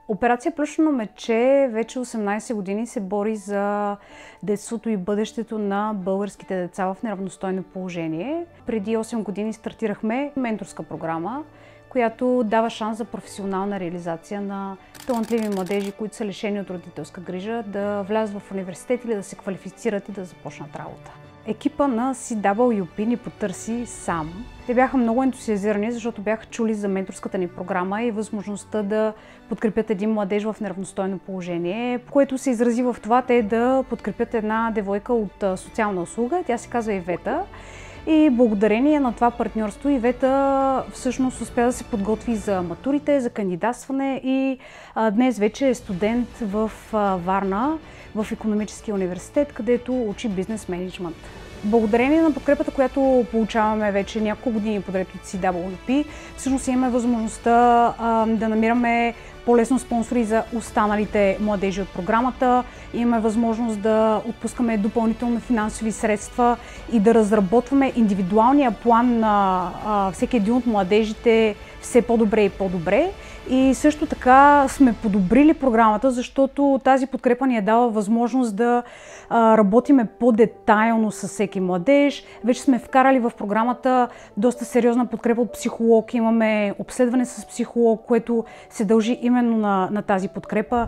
Операция Плюшено мече вече 18 години се бори за детството и бъдещето на българските деца в неравностойно положение. Преди 8 години стартирахме менторска програма, която дава шанс за професионална реализация на талантливи младежи, които са лишени от родителска грижа, да влязат в университет или да се квалифицират и да започнат работа. Екипа на CWP ни потърси сам. Те бяха много ентусиазирани, защото бяха чули за менторската ни програма и възможността да подкрепят един младеж в неравностойно положение, което се изрази в това те да подкрепят една девойка от социална услуга. Тя се казва Ивета. И благодарение на това партньорство Ивета всъщност успя да се подготви за матурите, за кандидатстване и днес вече е студент в Варна, в Икономическия университет, където учи бизнес мениджмънт. Благодарение на подкрепата, която получаваме вече няколко години подред от CWP, всъщност имаме възможността да намираме по-лесно спонсори за останалите младежи от програмата. Имаме възможност да отпускаме допълнително финансови средства и да разработваме индивидуалния план на всеки един от младежите все по-добре и по-добре. И също така сме подобрили програмата, защото тази подкрепа ни е дала възможност да работиме по-детайлно с всеки младеж. Вече сме вкарали в програмата доста сериозна подкрепа от психолог. Имаме обследване с психолог, което се дължи именно на тази подкрепа.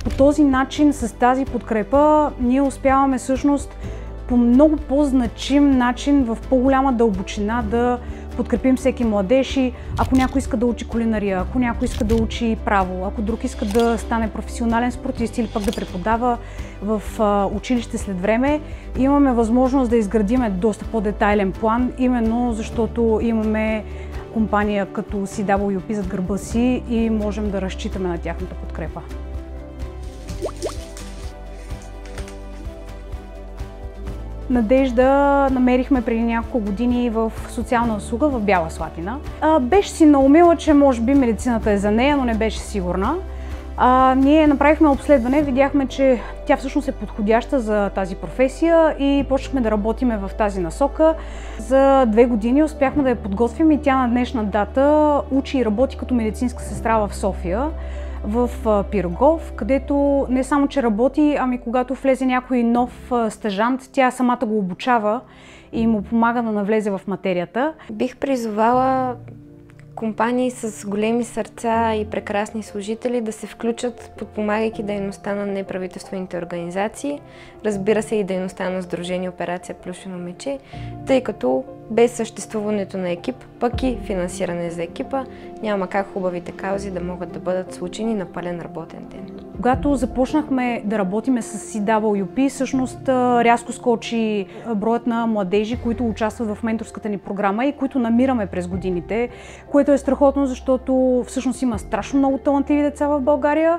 По този начин, с тази подкрепа, ние успяваме всъщност по много по-значим начин, в по-голяма дълбочина да подкрепим всеки младеж и ако някой иска да учи кулинария, ако някой иска да учи право, ако друг иска да стане професионален спортист или пък да преподава в училище след време, имаме възможност да изградим доста по-детайлен план, именно защото имаме компания като CWP зад гърба си и можем да разчитаме на тяхната подкрепа. Надежда намерихме преди няколко години в социална услуга в Бяла Слатина. Беше си наумила, че може би медицината е за нея, но не беше сигурна. Ние направихме обследване, видяхме, че тя всъщност е подходяща за тази професия и почнахме да работиме в тази насока. За 2 години успяхме да я подготвим и тя на днешна дата учи и работи като медицинска сестра в София, в Пирогов, където не само, че работи, ами когато влезе някой нов стажант, тя самата го обучава и му помага да навлезе в материята. Бих призовала компании с големи сърца и прекрасни служители да се включат, подпомагайки дейността на неправителствените организации, разбира се и дейността на Сдружение Операция Плюшено мече, тъй като без съществуването на екип, пък и финансиране за екипа, няма как хубавите каузи да могат да бъдат случени на пълен работен ден. Когато започнахме да работиме с CWP, всъщност рязко скочи броят на младежи, които участват в менторската ни програма и които намираме през годините, което е страхотно, защото всъщност има страшно много талантливи деца в България,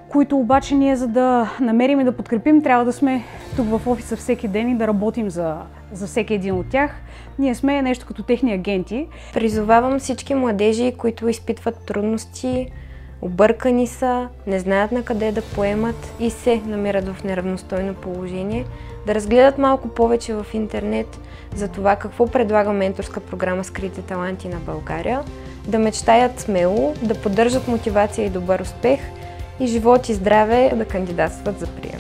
които обаче ние, за да намерим и да подкрепим, трябва да сме тук в офиса всеки ден и да работим за всеки един от тях. Ние сме нещо като техни агенти. Призовавам всички младежи, които изпитват трудности, объркани са, не знаят на къде да поемат и се намират в неравностойно положение, да разгледат малко повече в интернет за това какво предлага менторска програма Скрити таланти на България, да мечтаят смело, да поддържат мотивация и добър успех и живот и здраве да кандидатстват за прием.